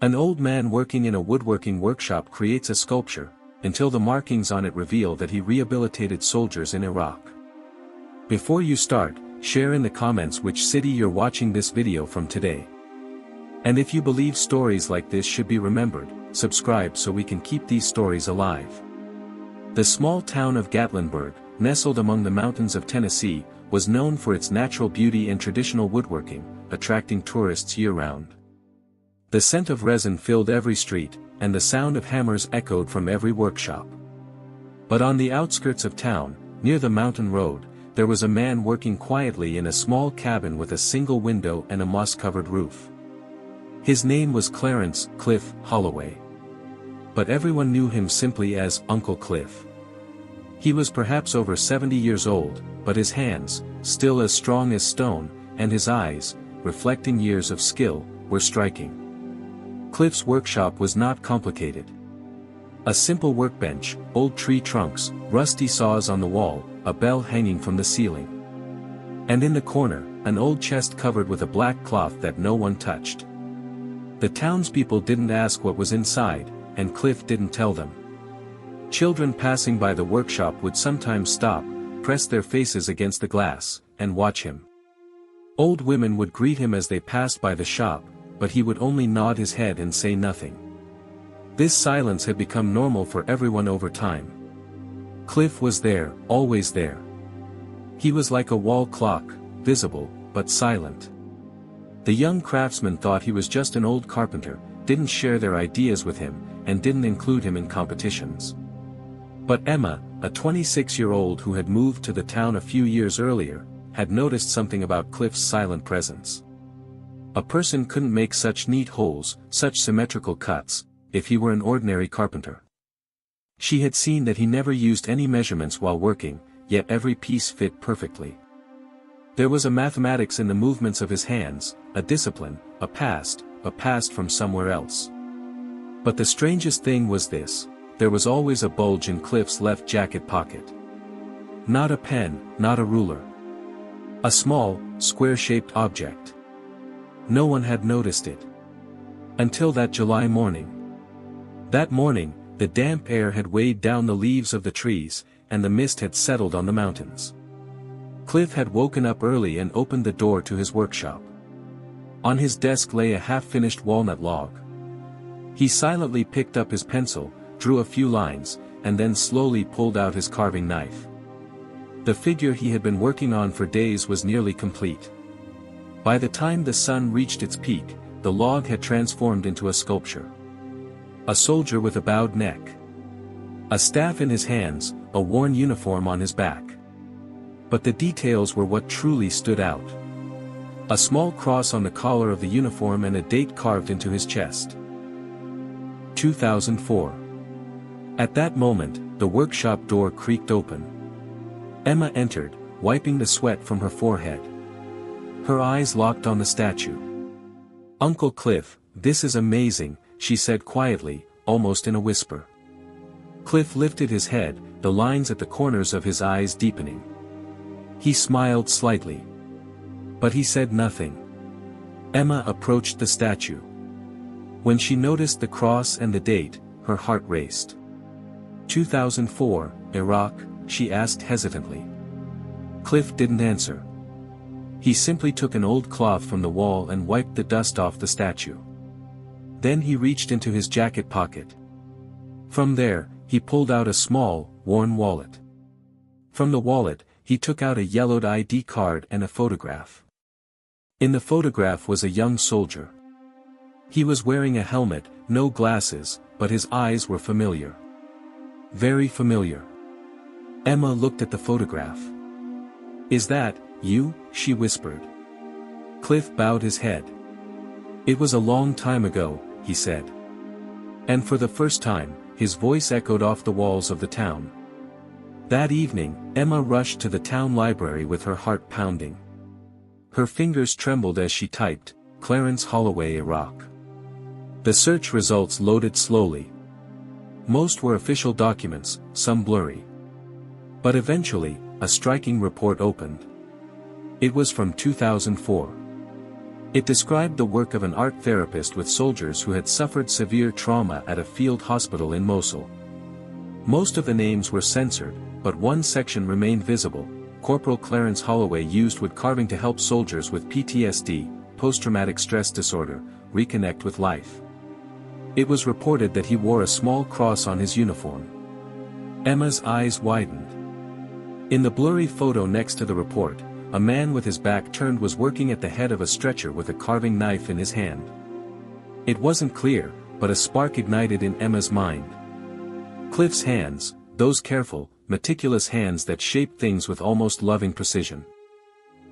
An old man working in a woodworking workshop creates a sculpture, until the markings on it reveal that he rehabilitated soldiers in Iraq. Before you start, share in the comments which city you're watching this video from today. And if you believe stories like this should be remembered, subscribe so we can keep these stories alive. The small town of Gatlinburg, nestled among the mountains of Tennessee, was known for its natural beauty and traditional woodworking, attracting tourists year-round. The scent of resin filled every street, and the sound of hammers echoed from every workshop. But on the outskirts of town, near the mountain road, there was a man working quietly in a small cabin with a single window and a moss-covered roof. His name was Clarence "Cliff" Holloway. But everyone knew him simply as Uncle Cliff. He was perhaps over 70 years old, but his hands, still as strong as stone, and his eyes, reflecting years of skill, were striking. Cliff's workshop was not complicated. A simple workbench, old tree trunks, rusty saws on the wall, a bell hanging from the ceiling. And in the corner, an old chest covered with a black cloth that no one touched. The townspeople didn't ask what was inside, and Cliff didn't tell them. Children passing by the workshop would sometimes stop, press their faces against the glass, and watch him. Old women would greet him as they passed by the shop, but he would only nod his head and say nothing. This silence had become normal for everyone over time. Cliff was there, always there. He was like a wall clock, visible, but silent. The young craftsmen thought he was just an old carpenter, didn't share their ideas with him, and didn't include him in competitions. But Emma, a 26-year-old who had moved to the town a few years earlier, had noticed something about Cliff's silent presence. A person couldn't make such neat holes, such symmetrical cuts, if he were an ordinary carpenter. She had seen that he never used any measurements while working, yet every piece fit perfectly. There was a mathematics in the movements of his hands, a discipline, a past from somewhere else. But the strangest thing was this: there was always a bulge in Cliff's left jacket pocket. Not a pen, not a ruler. A small, square-shaped object. No one had noticed it. Until that July morning. That morning, the damp air had weighed down the leaves of the trees, and the mist had settled on the mountains. Cliff had woken up early and opened the door to his workshop. On his desk lay a half-finished walnut log. He silently picked up his pencil, drew a few lines, and then slowly pulled out his carving knife. The figure he had been working on for days was nearly complete. By the time the sun reached its peak, the log had transformed into a sculpture. A soldier with a bowed neck. A staff in his hands, a worn uniform on his back. But the details were what truly stood out. A small cross on the collar of the uniform and a date carved into his chest. 2004. At that moment, the workshop door creaked open. Emma entered, wiping the sweat from her forehead. Her eyes locked on the statue. "Uncle Cliff, this is amazing," she said quietly, almost in a whisper. Cliff lifted his head, the lines at the corners of his eyes deepening. He smiled slightly. But he said nothing. Emma approached the statue. When she noticed the cross and the date, her heart raced. 2004, Iraq, she asked hesitantly. Cliff didn't answer. He simply took an old cloth from the wall and wiped the dust off the statue. Then he reached into his jacket pocket. From there, he pulled out a small, worn wallet. From the wallet, he took out a yellowed ID card and a photograph. In the photograph was a young soldier. He was wearing a helmet, no glasses, but his eyes were familiar. Very familiar. Emma looked at the photograph. "Is that you?" she whispered. Cliff bowed his head. "It was a long time ago," he said. And for the first time, his voice echoed off the walls of the town. That evening, Emma rushed to the town library with her heart pounding. Her fingers trembled as she typed, "Clarence Holloway, Iraq." The search results loaded slowly. Most were official documents, some blurry. But eventually, a striking report opened. It was from 2004. It described the work of an art therapist with soldiers who had suffered severe trauma at a field hospital in Mosul. Most of the names were censored, but one section remained visible. Corporal Clarence Holloway used wood carving to help soldiers with PTSD, post-traumatic stress disorder, reconnect with life. It was reported that he wore a small cross on his uniform. Emma's eyes widened. In the blurry photo next to the report, a man with his back turned was working at the head of a stretcher with a carving knife in his hand. It wasn't clear, but a spark ignited in Emma's mind. Cliff's hands, those careful, meticulous hands that shaped things with almost loving precision.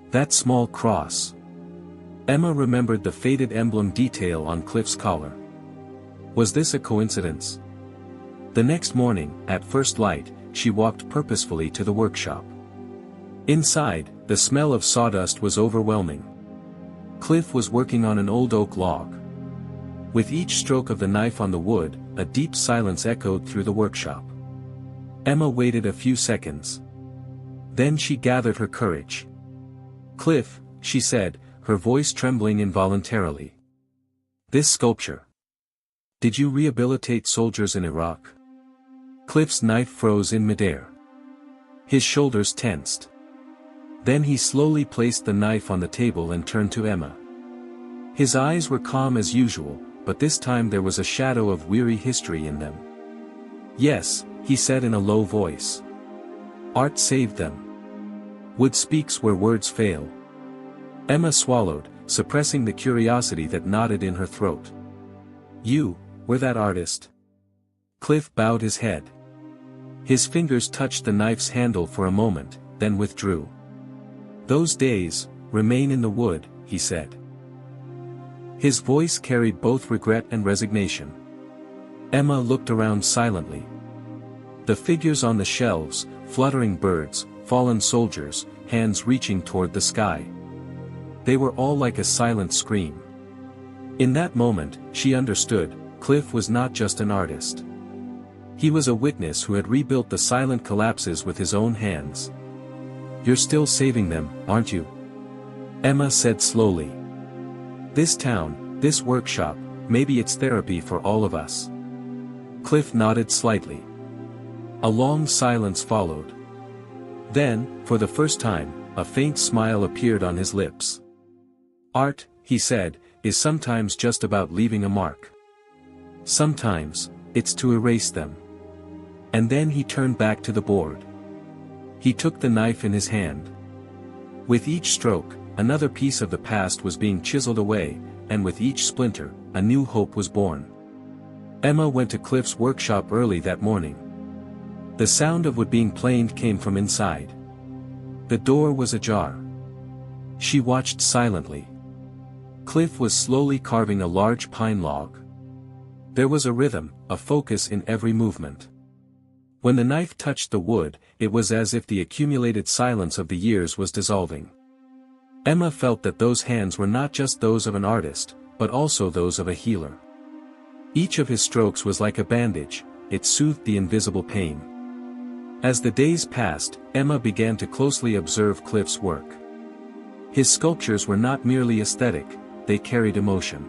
That small cross. Emma remembered the faded emblem detail on Cliff's collar. Was this a coincidence? The next morning, at first light, she walked purposefully to the workshop. Inside, the smell of sawdust was overwhelming. Cliff was working on an old oak log. With each stroke of the knife on the wood, a deep silence echoed through the workshop. Emma waited a few seconds. Then she gathered her courage. "Cliff," she said, her voice trembling involuntarily. "This sculpture. Did you rehabilitate soldiers in Iraq?" Cliff's knife froze in midair. His shoulders tensed. Then he slowly placed the knife on the table and turned to Emma. His eyes were calm as usual, but this time there was a shadow of weary history in them. "Yes," he said in a low voice. "Art saved them. Wood speaks where words fail." Emma swallowed, suppressing the curiosity that knotted in her throat. "You were that artist?" Cliff bowed his head. His fingers touched the knife's handle for a moment, then withdrew. "Those days remain in the wood," he said. His voice carried both regret and resignation. Emma looked around silently. The figures on the shelves, fluttering birds, fallen soldiers, hands reaching toward the sky. They were all like a silent scream. In that moment, she understood, Cliff was not just an artist. He was a witness who had rebuilt the silent collapses with his own hands. "You're still saving them, aren't you?" Emma said slowly. "This town, this workshop, maybe it's therapy for all of us." Cliff nodded slightly. A long silence followed. Then, for the first time, a faint smile appeared on his lips. "Art," he said, "is sometimes just about leaving a mark. Sometimes, it's to erase them." And then he turned back to the board. He took the knife in his hand. With each stroke, another piece of the past was being chiseled away, and with each splinter, a new hope was born. Emma went to Cliff's workshop early that morning. The sound of wood being planed came from inside. The door was ajar. She watched silently. Cliff was slowly carving a large pine log. There was a rhythm, a focus in every movement. When the knife touched the wood, it was as if the accumulated silence of the years was dissolving. Emma felt that those hands were not just those of an artist, but also those of a healer. Each of his strokes was like a bandage, it soothed the invisible pain. As the days passed, Emma began to closely observe Cliff's work. His sculptures were not merely aesthetic, they carried emotion.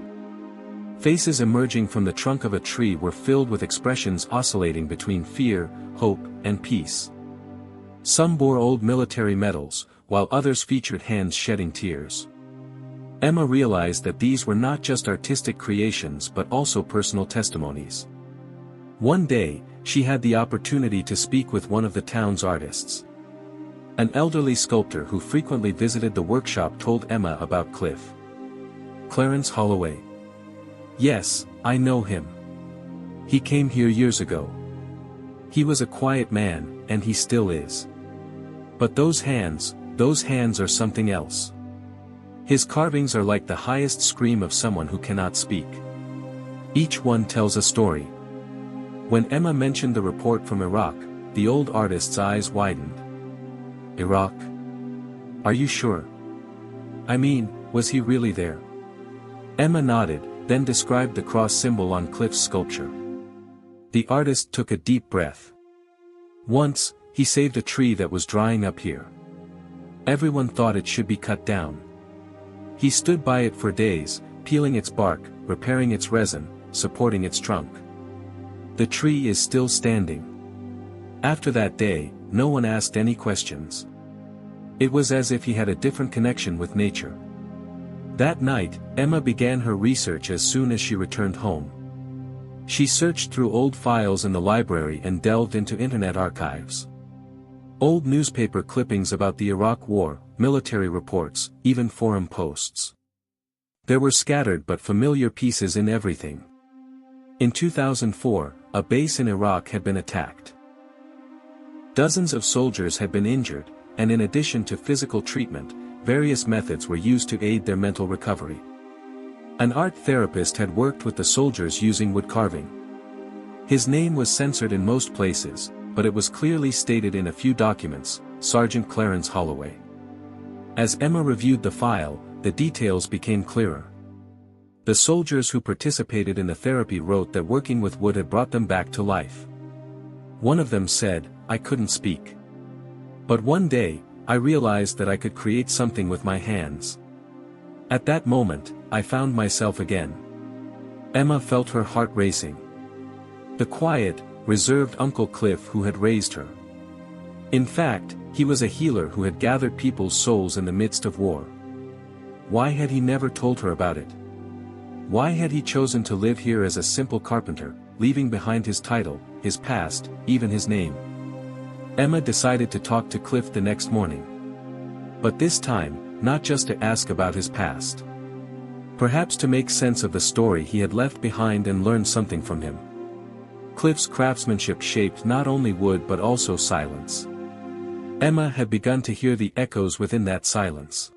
Faces emerging from the trunk of a tree were filled with expressions oscillating between fear, hope, and peace. Some bore old military medals, while others featured hands shedding tears. Emma realized that these were not just artistic creations but also personal testimonies. One day, she had the opportunity to speak with one of the town's artists. An elderly sculptor who frequently visited the workshop told Emma about Cliff. "Clarence Holloway. Yes, I know him. He came here years ago. He was a quiet man, and he still is. But those hands are something else. His carvings are like the highest scream of someone who cannot speak. Each one tells a story." When Emma mentioned the report from Iraq, the old artist's eyes widened. "Iraq? Are you sure? I mean, was he really there?" Emma nodded, then described the cross symbol on Cliff's sculpture. The artist took a deep breath. "Once, he saved a tree that was drying up here. Everyone thought it should be cut down. He stood by it for days, peeling its bark, repairing its resin, supporting its trunk. The tree is still standing. After that day, no one asked any questions. It was as if he had a different connection with nature. That night, Emma began her research as soon as she returned home. She searched through old files in the library and delved into internet archives. Old newspaper clippings about the Iraq War, military reports, even forum posts. There were scattered but familiar pieces in everything. In 2004, a base in Iraq had been attacked. Dozens of soldiers had been injured, and in addition to physical treatment, various methods were used to aid their mental recovery. An art therapist had worked with the soldiers using woodcarving. His name was censored in most places, but it was clearly stated in a few documents, Sergeant Clarence Holloway. As Emma reviewed the file, the details became clearer. The soldiers who participated in the therapy wrote that working with wood had brought them back to life. One of them said, "I couldn't speak. But one day, I realized that I could create something with my hands. At that moment, I found myself again." Emma felt her heart racing. The quiet, reserved Uncle Cliff who had raised her. In fact, he was a healer who had gathered people's souls in the midst of war. Why had he never told her about it? Why had he chosen to live here as a simple carpenter, leaving behind his title, his past, even his name? Emma decided to talk to Cliff the next morning. But this time, not just to ask about his past. Perhaps to make sense of the story he had left behind and learn something from him. Cliff's craftsmanship shaped not only wood but also silence. Emma had begun to hear the echoes within that silence.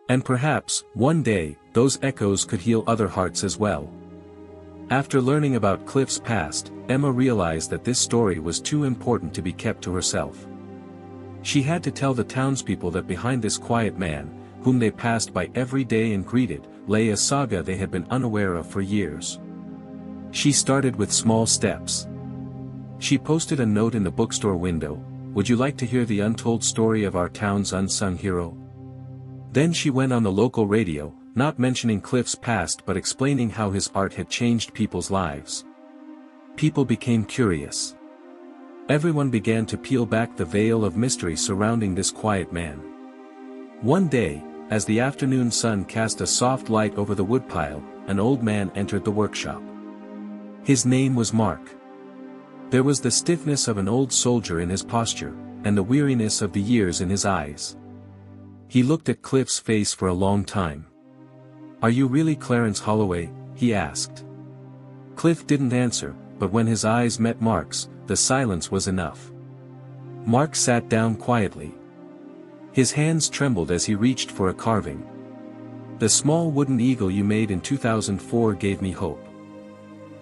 And perhaps, one day, those echoes could heal other hearts as well. After learning about Cliff's past, Emma realized that this story was too important to be kept to herself. She had to tell the townspeople that behind this quiet man, whom they passed by every day and greeted, lay a saga they had been unaware of for years. She started with small steps. She posted a note in the bookstore window, "Would you like to hear the untold story of our town's unsung hero?" Then she went on the local radio, not mentioning Cliff's past but explaining how his art had changed people's lives. People became curious. Everyone began to peel back the veil of mystery surrounding this quiet man. One day, as the afternoon sun cast a soft light over the woodpile, an old man entered the workshop. His name was Mark. There was the stiffness of an old soldier in his posture, and the weariness of the years in his eyes. He looked at Cliff's face for a long time. "Are you really Clarence Holloway?" he asked. Cliff didn't answer, but when his eyes met Mark's, the silence was enough. Mark sat down quietly. His hands trembled as he reached for a carving. "The small wooden eagle you made in 2004 gave me hope.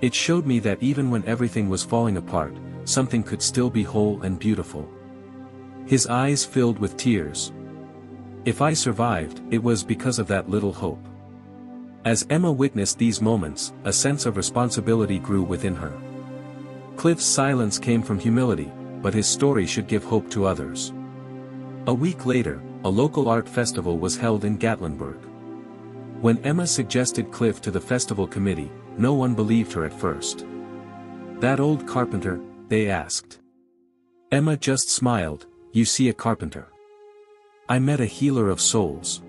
It showed me that even when everything was falling apart, something could still be whole and beautiful." His eyes filled with tears. "If I survived, it was because of that little hope." As Emma witnessed these moments, a sense of responsibility grew within her. Cliff's silence came from humility, but his story should give hope to others. A week later, a local art festival was held in Gatlinburg. When Emma suggested Cliff to the festival committee, no one believed her at first. "That old carpenter?" they asked. Emma just smiled. "You see, a carpenter. I met a healer of souls."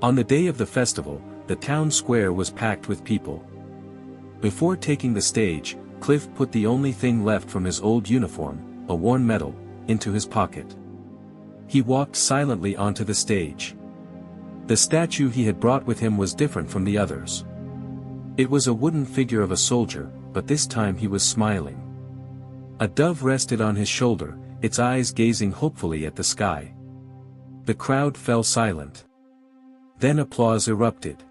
On the day of the festival, the town square was packed with people. Before taking the stage, Cliff put the only thing left from his old uniform, a worn medal, into his pocket. He walked silently onto the stage. The statue he had brought with him was different from the others. It was a wooden figure of a soldier, but this time he was smiling. A dove rested on his shoulder, its eyes gazing hopefully at the sky. The crowd fell silent. Then applause erupted.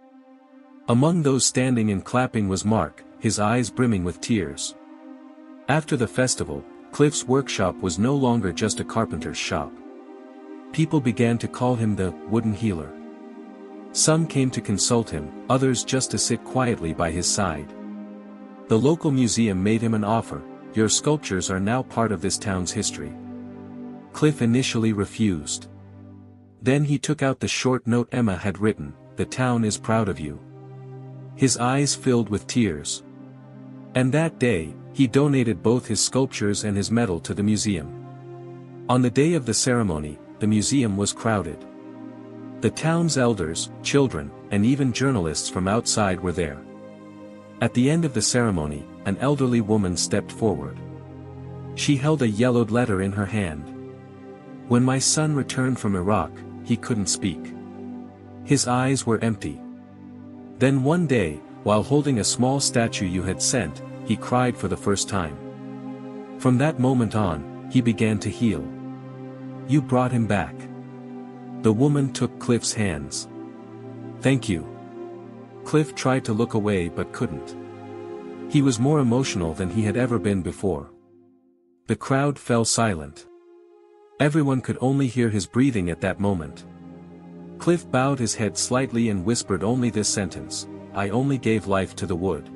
Among those standing and clapping was Mark, his eyes brimming with tears. After the festival, Cliff's workshop was no longer just a carpenter's shop. People began to call him the wooden healer. Some came to consult him, others just to sit quietly by his side. The local museum made him an offer: "Your sculptures are now part of this town's history." Cliff initially refused. Then he took out the short note Emma had written, "The town is proud of you." His eyes filled with tears. And that day, he donated both his sculptures and his medal to the museum. On the day of the ceremony, the museum was crowded. The town's elders, children, and even journalists from outside were there. At the end of the ceremony, an elderly woman stepped forward. She held a yellowed letter in her hand. "When my son returned from Iraq, he couldn't speak. His eyes were empty. Then one day, while holding a small statue you had sent, he cried for the first time. From that moment on, he began to heal. You brought him back." The woman took Cliff's hands. "Thank you." Cliff tried to look away but couldn't. He was more emotional than he had ever been before. The crowd fell silent. Everyone could only hear his breathing at that moment. Cliff bowed his head slightly and whispered only this sentence, "I only gave life to the wood.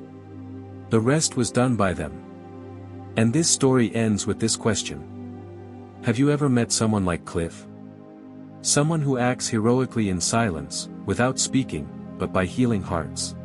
The rest was done by them." And this story ends with this question. Have you ever met someone like Cliff? Someone who acts heroically in silence, without speaking, but by healing hearts.